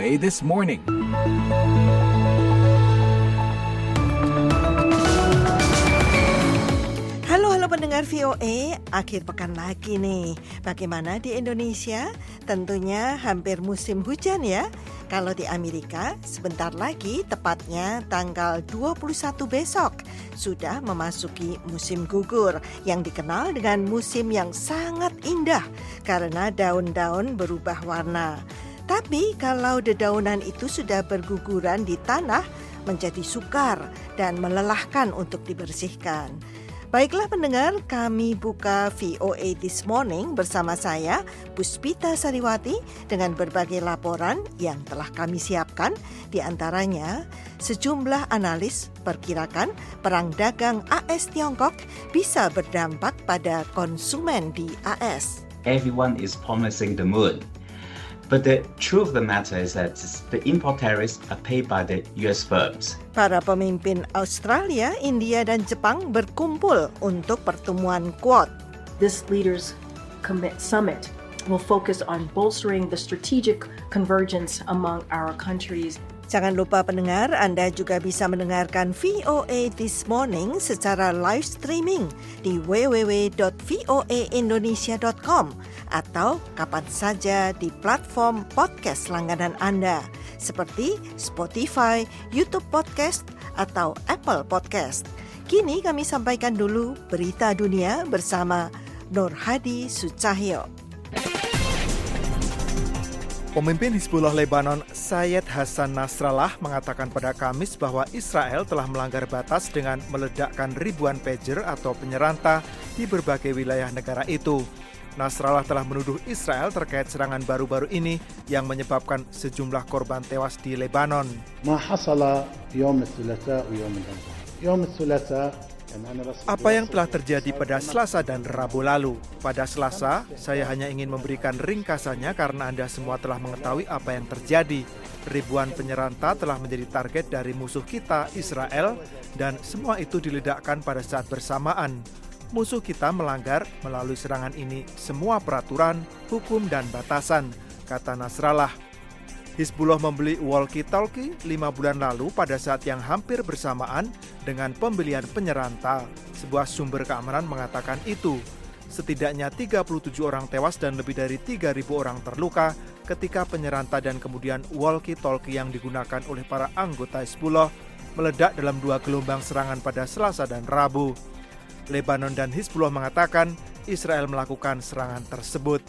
VOA This Morning. Halo pendengar VOA, akhir pekan lagi nih. Bagaimana di Indonesia? Tentunya hampir musim hujan ya. Kalau di Amerika, sebentar lagi tepatnya tanggal 21 besok sudah memasuki musim gugur yang dikenal dengan musim yang sangat indah karena daun-daun berubah warna. Tapi kalau dedaunan itu sudah berguguran di tanah menjadi sukar dan melelahkan untuk dibersihkan. Baiklah pendengar, kami buka VOA This Morning bersama saya, Puspita Sariwati, dengan berbagai laporan yang telah kami siapkan. Di antaranya, sejumlah analis perkirakan perang dagang AS-Tiongkok bisa berdampak pada konsumen di AS. Everyone is promising the moon. But the truth of the matter is that the import tariffs are paid by the US firms. Para pemimpin Australia, India, dan Jepang berkumpul untuk pertemuan Quad. This Leaders Summit will focus on bolstering the strategic convergence among our countries. Jangan lupa pendengar, Anda juga bisa mendengarkan VOA This Morning secara live streaming di www.voaindonesia.com atau kapan saja di platform podcast langganan Anda seperti Spotify, YouTube Podcast, atau Apple Podcast. Kini kami sampaikan dulu berita dunia bersama Nur Hadi Sucahyo. Pemimpin Hizbullah Lebanon, Syed Hassan Nasrallah, mengatakan pada Kamis bahwa Israel telah melanggar batas dengan meledakkan ribuan pager atau penyeranta di berbagai wilayah negara itu. Nasrallah telah menuduh Israel terkait serangan baru-baru ini yang menyebabkan sejumlah korban tewas di Lebanon. Apa yang telah terjadi pada Selasa dan Rabu lalu? Pada Selasa, saya hanya ingin memberikan ringkasannya karena Anda semua telah mengetahui apa yang terjadi. Ribuan penyeranta telah menjadi target dari musuh kita, Israel, dan semua itu diledakkan pada saat bersamaan. Musuh kita melanggar melalui serangan ini semua peraturan, hukum, dan batasan, kata Nasrallah. Hizbullah membeli walkie-talkie 5 bulan lalu pada saat yang hampir bersamaan dengan pembelian penyeranta. Sebuah sumber keamanan mengatakan itu. Setidaknya 37 orang tewas dan lebih dari 3.000 orang terluka ketika penyeranta dan kemudian walkie-talkie yang digunakan oleh para anggota Hizbullah meledak dalam 2 gelombang serangan pada Selasa dan Rabu. Lebanon dan Hizbullah mengatakan Israel melakukan serangan tersebut.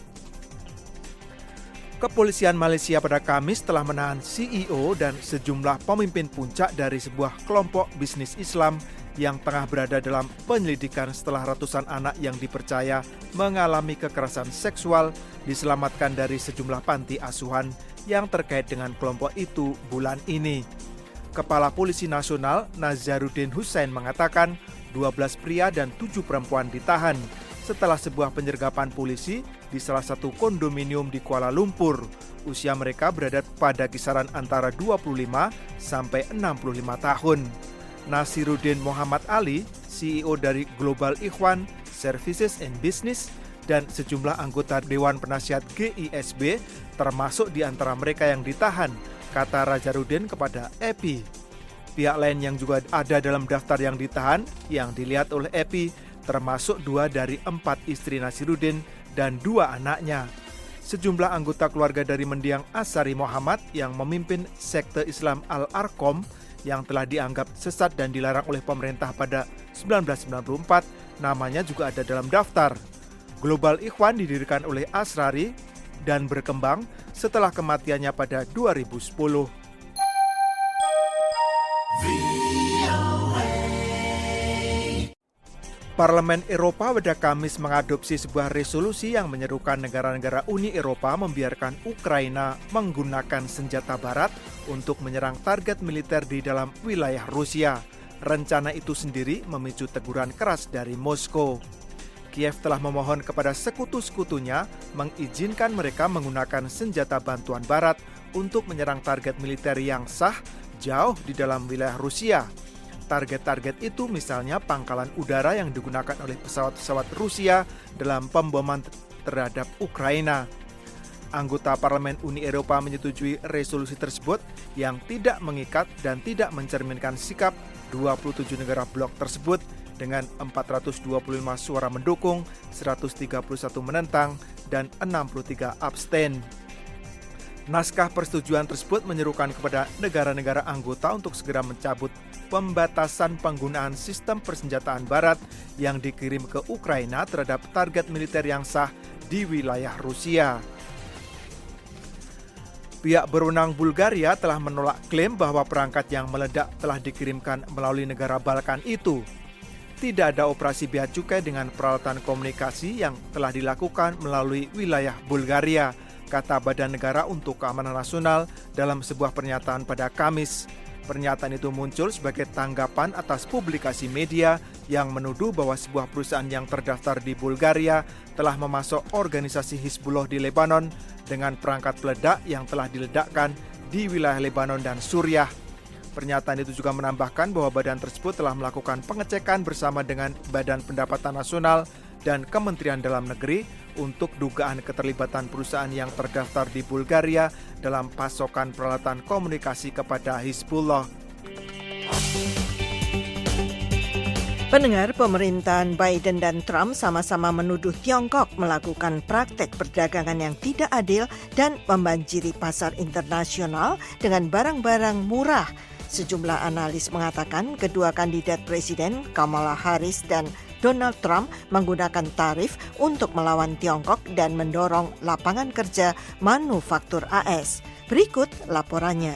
Kepolisian Malaysia pada Kamis telah menahan CEO dan sejumlah pemimpin puncak dari sebuah kelompok bisnis Islam yang tengah berada dalam penyelidikan setelah ratusan anak yang dipercaya mengalami kekerasan seksual diselamatkan dari sejumlah panti asuhan yang terkait dengan kelompok itu bulan ini. Kepala Polisi Nasional Nazaruddin Hussein mengatakan 12 pria dan 7 perempuan ditahan setelah sebuah penyergapan polisi di salah satu kondominium di Kuala Lumpur. Usia mereka berada pada kisaran antara 25 sampai 65 tahun. Nasiruddin Muhammad Ali, CEO dari Global Ikhwan Services and Business, dan sejumlah anggota Dewan Penasihat GISB termasuk di antara mereka yang ditahan, kata Nazaruddin kepada EPI. Pihak lain yang juga ada dalam daftar yang ditahan yang dilihat oleh EPI termasuk 2 dari 4 istri Nasiruddin dan 2 anaknya. Sejumlah anggota keluarga dari mendiang Asari Muhammad yang memimpin sekte Islam Al-Arqam yang telah dianggap sesat dan dilarang oleh pemerintah pada 1994 namanya juga ada dalam daftar. Global Ikhwan didirikan oleh Asrari dan berkembang setelah kematiannya pada 2010. Parlemen Eropa pada Kamis mengadopsi sebuah resolusi yang menyerukan negara-negara Uni Eropa membiarkan Ukraina menggunakan senjata barat untuk menyerang target militer di dalam wilayah Rusia. Rencana itu sendiri memicu teguran keras dari Moskow. Kiev telah memohon kepada sekutu-sekutunya mengizinkan mereka menggunakan senjata bantuan barat untuk menyerang target militer yang sah jauh di dalam wilayah Rusia. Target-target itu misalnya pangkalan udara yang digunakan oleh pesawat-pesawat Rusia dalam pemboman terhadap Ukraina. Anggota Parlemen Uni Eropa menyetujui resolusi tersebut yang tidak mengikat dan tidak mencerminkan sikap 27 negara blok tersebut dengan 425 suara mendukung, 131 menentang, dan 63 abstain. Naskah persetujuan tersebut menyerukan kepada negara-negara anggota untuk segera mencabut pembatasan penggunaan sistem persenjataan Barat yang dikirim ke Ukraina terhadap target militer yang sah di wilayah Rusia. Pihak berwenang Bulgaria telah menolak klaim bahwa perangkat yang meledak telah dikirimkan melalui negara Balkan itu. Tidak ada operasi bea cukai dengan peralatan komunikasi yang telah dilakukan melalui wilayah Bulgaria, kata Badan Negara untuk Keamanan Nasional dalam sebuah pernyataan pada Kamis. Pernyataan itu muncul sebagai tanggapan atas publikasi media yang menuduh bahwa sebuah perusahaan yang terdaftar di Bulgaria telah memasok organisasi Hizbullah di Lebanon dengan perangkat peledak yang telah diledakkan di wilayah Lebanon dan Suriah. Pernyataan itu juga menambahkan bahwa badan tersebut telah melakukan pengecekan bersama dengan Badan Pendapatan Nasional dan Kementerian Dalam Negeri untuk dugaan keterlibatan perusahaan yang terdaftar di Bulgaria dalam pasokan peralatan komunikasi kepada Hizbullah. Pendengar, pemerintahan Biden dan Trump sama-sama menuduh Tiongkok melakukan praktek perdagangan yang tidak adil dan membanjiri pasar internasional dengan barang-barang murah. Sejumlah analis mengatakan kedua kandidat presiden Kamala Harris dan Donald Trump menggunakan tarif untuk melawan Tiongkok dan mendorong lapangan kerja manufaktur AS. Berikut laporannya.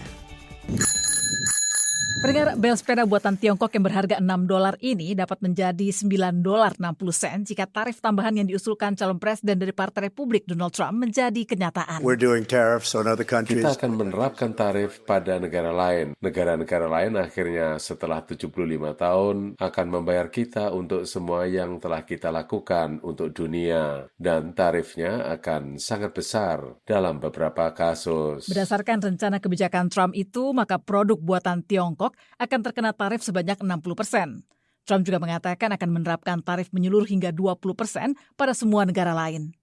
Pendengar, bel sepeda buatan Tiongkok yang berharga $6 ini dapat menjadi $9.60 jika tarif tambahan yang diusulkan calon presiden dari Partai Republik Donald Trump menjadi kenyataan. Kita akan menerapkan tarif pada negara lain. Negara-negara lain akhirnya setelah 75 tahun akan membayar kita untuk semua yang telah kita lakukan untuk dunia. Dan tarifnya akan sangat besar dalam beberapa kasus. Berdasarkan rencana kebijakan Trump itu, maka produk buatan Tiongkok akan terkena tarif sebanyak 60%. Trump juga mengatakan akan menerapkan tarif menyeluruh hingga 20% pada semua negara lain.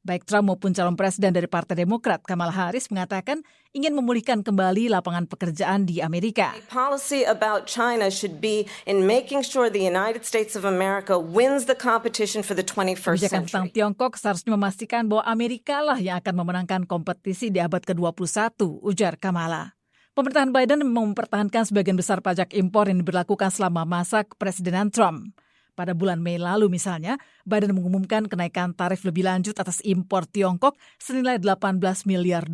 Baik Trump maupun calon presiden dari Partai Demokrat, Kamala Harris, mengatakan ingin memulihkan kembali lapangan pekerjaan di Amerika. Policy about China should be in making sure the United States of America wins the competition for the 21st Kebijakan tentang century. Tiongkok seharusnya memastikan bahwa Amerika lah yang akan memenangkan kompetisi di abad ke-21, ujar Kamala. Pemerintahan Biden mempertahankan sebagian besar pajak impor yang diberlakukan selama masa kepresidenan Trump. Pada bulan Mei lalu misalnya, Biden mengumumkan kenaikan tarif lebih lanjut atas impor Tiongkok senilai $18 miliar,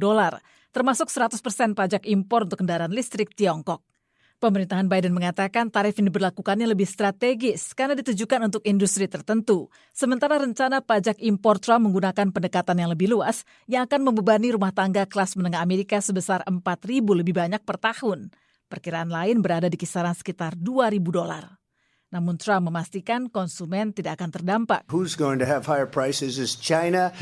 termasuk 100% pajak impor untuk kendaraan listrik Tiongkok. Pemerintahan Biden mengatakan tarif ini diberlakukannya lebih strategis karena ditujukan untuk industri tertentu. Sementara rencana pajak impor Trump menggunakan pendekatan yang lebih luas yang akan membebani rumah tangga kelas menengah Amerika sebesar $4.000 lebih banyak per tahun. Perkiraan lain berada di kisaran sekitar $2.000. Namun Trump memastikan konsumen tidak akan terdampak.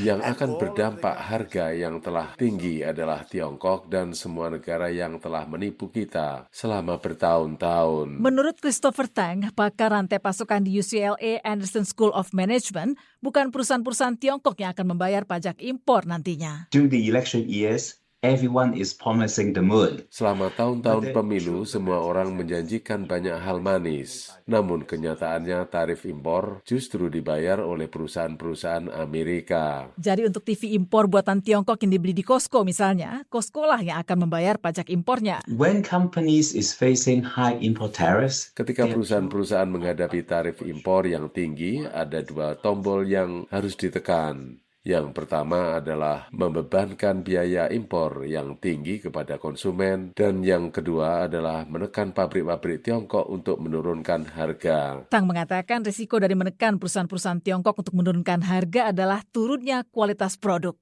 Yang akan berdampak harga yang telah tinggi adalah Tiongkok dan semua negara yang telah menipu kita selama bertahun-tahun. Menurut Christopher Tang, pakar rantai pasokan di UCLA Anderson School of Management, bukan perusahaan-perusahaan Tiongkok yang akan membayar pajak impor nantinya. During the election years, everyone is promising the moon. Selama tahun-tahun pemilu, semua orang menjanjikan banyak hal manis. Namun kenyataannya tarif impor justru dibayar oleh perusahaan-perusahaan Amerika. Jadi untuk TV impor buatan Tiongkok yang dibeli di Costco misalnya, Costco lah yang akan membayar pajak impornya. When companies is facing high import tariffs, Ketika perusahaan-perusahaan menghadapi tarif impor yang tinggi, ada dua tombol yang harus ditekan. Yang pertama adalah membebankan biaya impor yang tinggi kepada konsumen, dan yang kedua adalah menekan pabrik-pabrik Tiongkok untuk menurunkan harga. Tang mengatakan risiko dari menekan perusahaan-perusahaan Tiongkok untuk menurunkan harga adalah turunnya kualitas produk.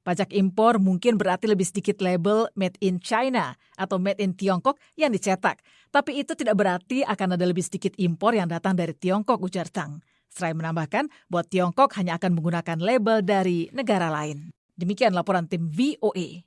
Pajak impor mungkin berarti lebih sedikit label Made in China atau Made in Tiongkok yang dicetak. Tapi itu tidak berarti akan ada lebih sedikit impor yang datang dari Tiongkok, ujar Tang. Seraya menambahkan bahwa Tiongkok hanya akan menggunakan label dari negara lain. Demikian laporan tim VOA.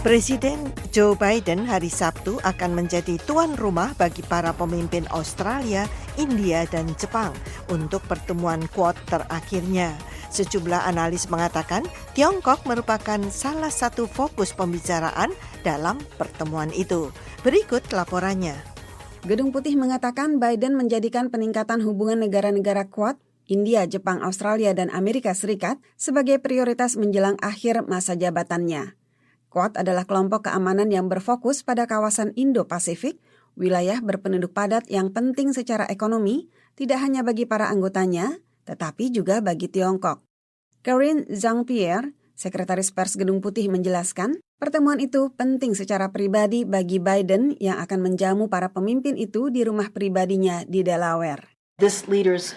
Presiden Joe Biden hari Sabtu akan menjadi tuan rumah bagi para pemimpin Australia, India, dan Jepang untuk pertemuan Quad terakhirnya. Sejumlah analis mengatakan Tiongkok merupakan salah satu fokus pembicaraan dalam pertemuan itu. Berikut laporannya. Gedung Putih mengatakan Biden menjadikan peningkatan hubungan negara-negara Quad, India, Jepang, Australia, dan Amerika Serikat sebagai prioritas menjelang akhir masa jabatannya. Quad adalah kelompok keamanan yang berfokus pada kawasan Indo-Pasifik, wilayah berpenduduk padat yang penting secara ekonomi, tidak hanya bagi para anggotanya, tetapi juga bagi Tiongkok. Karine Jean-Pierre, Sekretaris Pers Gedung Putih menjelaskan, pertemuan itu penting secara pribadi bagi Biden yang akan menjamu para pemimpin itu di rumah pribadinya di Delaware. This leaders'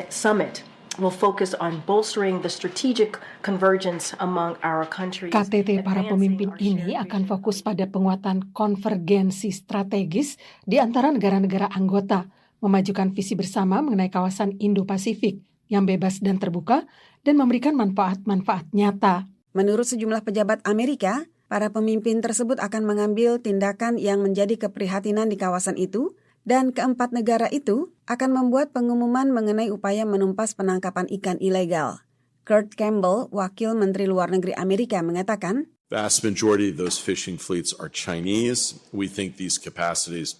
summit will focus on bolstering the strategic convergence among our countries. KTT para pemimpin ini akan fokus pada penguatan konvergensi strategis di antara negara-negara anggota, memajukan visi bersama mengenai kawasan Indo-Pasifik yang bebas dan terbuka dan memberikan manfaat-manfaat nyata. Menurut sejumlah pejabat Amerika, para pemimpin tersebut akan mengambil tindakan yang menjadi keprihatinan di kawasan itu, dan keempat negara itu akan membuat pengumuman mengenai upaya menumpas penangkapan ikan ilegal. Kurt Campbell, Wakil Menteri Luar Negeri Amerika, mengatakan, vast majority of those fishing fleets are Chinese. We think these capacities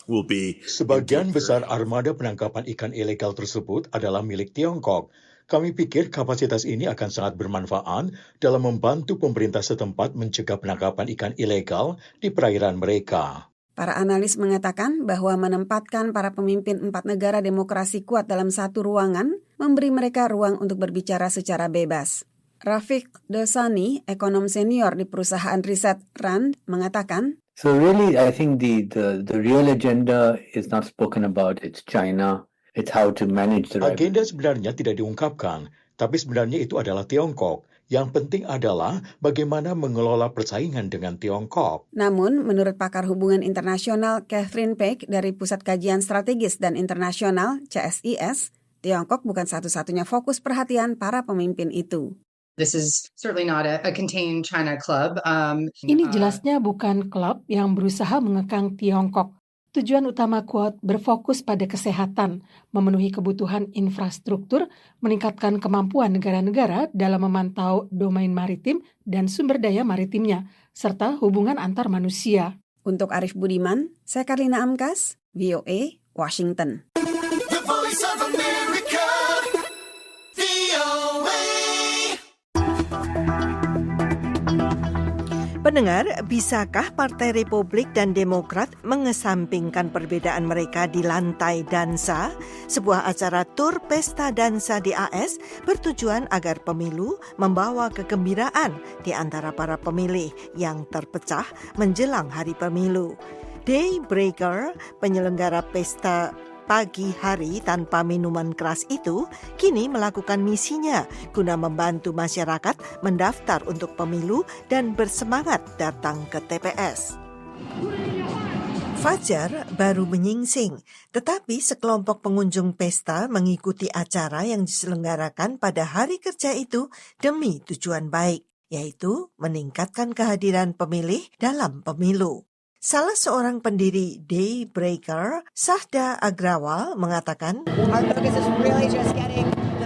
will be... Sebagian besar armada penangkapan ikan ilegal tersebut adalah milik Tiongkok. Kami pikir kapasitas ini akan sangat bermanfaat dalam membantu pemerintah setempat mencegah penangkapan ikan ilegal di perairan mereka. Para analis mengatakan bahwa menempatkan para pemimpin 4 negara demokrasi kuat dalam satu ruangan memberi mereka ruang untuk berbicara secara bebas. Rafiq Dosani, ekonom senior di perusahaan riset RAND, mengatakan, So really, I think the real agenda is not spoken about. It's China. It's how to manage the... Agenda sebenarnya tidak diungkapkan, tapi sebenarnya itu adalah Tiongkok. Yang penting adalah bagaimana mengelola persaingan dengan Tiongkok. Namun, menurut pakar hubungan internasional Catherine Peck dari Pusat Kajian Strategis dan Internasional (CSIS), Tiongkok bukan satu-satunya fokus perhatian para pemimpin itu. This is certainly not a contained China club. Ini jelasnya bukan klub yang berusaha mengekang Tiongkok. Tujuan utama Quad berfokus pada kesehatan, memenuhi kebutuhan infrastruktur, meningkatkan kemampuan negara-negara dalam memantau domain maritim dan sumber daya maritimnya, serta hubungan antar manusia. Untuk Arif Budiman, saya Karlina Amkas, VOA, Washington. The Voice of America, VOA. Pendengar, bisakah Partai Republik dan Demokrat mengesampingkan perbedaan mereka di lantai dansa? Sebuah acara tur pesta dansa di AS bertujuan agar pemilu membawa kegembiraan di antara para pemilih yang terpecah menjelang hari pemilu. Daybreaker, penyelenggara pesta pagi hari tanpa minuman keras itu kini melakukan misinya guna membantu masyarakat mendaftar untuk pemilu dan bersemangat datang ke TPS. Fajar baru menyingsing, tetapi sekelompok pengunjung pesta mengikuti acara yang diselenggarakan pada hari kerja itu demi tujuan baik, yaitu meningkatkan kehadiran pemilih dalam pemilu. Salah seorang pendiri Daybreaker, Sahda Agrawal, mengatakan,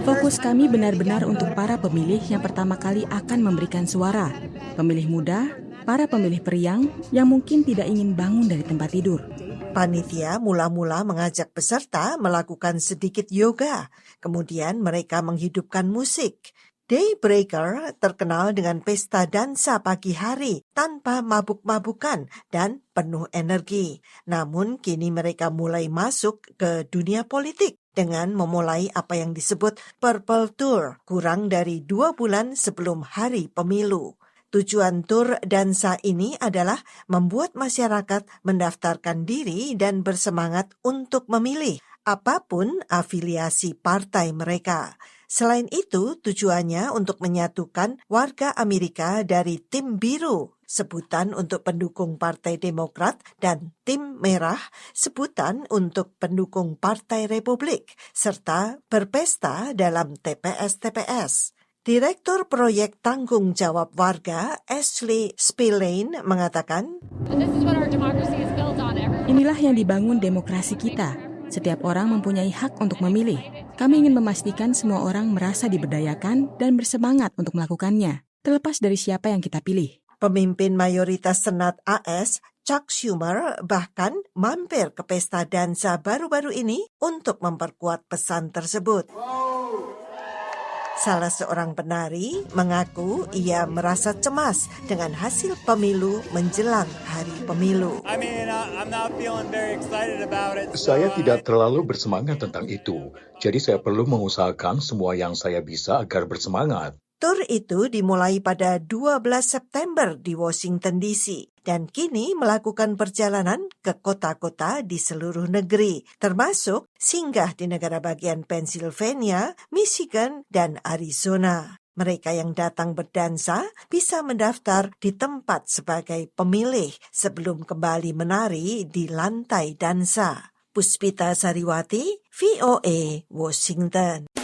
fokus kami benar-benar untuk para pemilih yang pertama kali akan memberikan suara. Pemilih muda, para pemilih periang yang mungkin tidak ingin bangun dari tempat tidur. Panitia mula-mula mengajak peserta melakukan sedikit yoga, kemudian mereka menghidupkan musik. Daybreaker terkenal dengan pesta dansa pagi hari tanpa mabuk-mabukan dan penuh energi. Namun kini mereka mulai masuk ke dunia politik dengan memulai apa yang disebut Purple Tour kurang dari 2 bulan sebelum hari pemilu. Tujuan tur dansa ini adalah membuat masyarakat mendaftarkan diri dan bersemangat untuk memilih apapun afiliasi partai mereka. Selain itu, tujuannya untuk menyatukan warga Amerika dari tim biru, sebutan untuk pendukung Partai Demokrat, dan tim merah, sebutan untuk pendukung Partai Republik, serta berpesta dalam TPS-TPS. Direktur Proyek Tanggung Jawab Warga, Ashley Spillane, mengatakan, inilah yang dibangun demokrasi kita. Setiap orang mempunyai hak untuk memilih. Kami ingin memastikan semua orang merasa diberdayakan dan bersemangat untuk melakukannya, terlepas dari siapa yang kita pilih. Pemimpin mayoritas Senat AS, Chuck Schumer, bahkan mampir ke pesta dansa baru-baru ini untuk memperkuat pesan tersebut. Salah seorang penari mengaku ia merasa cemas dengan hasil pemilu menjelang hari pemilu. Saya tidak terlalu bersemangat tentang itu, jadi saya perlu mengusahakan semua yang saya bisa agar bersemangat. Tur itu dimulai pada 12 September di Washington DC dan kini melakukan perjalanan ke kota-kota di seluruh negeri, termasuk singgah di negara bagian Pennsylvania, Michigan, dan Arizona. Mereka yang datang berdansa bisa mendaftar di tempat sebagai pemilih sebelum kembali menari di lantai dansa. Puspita Sariwati, VOA, Washington.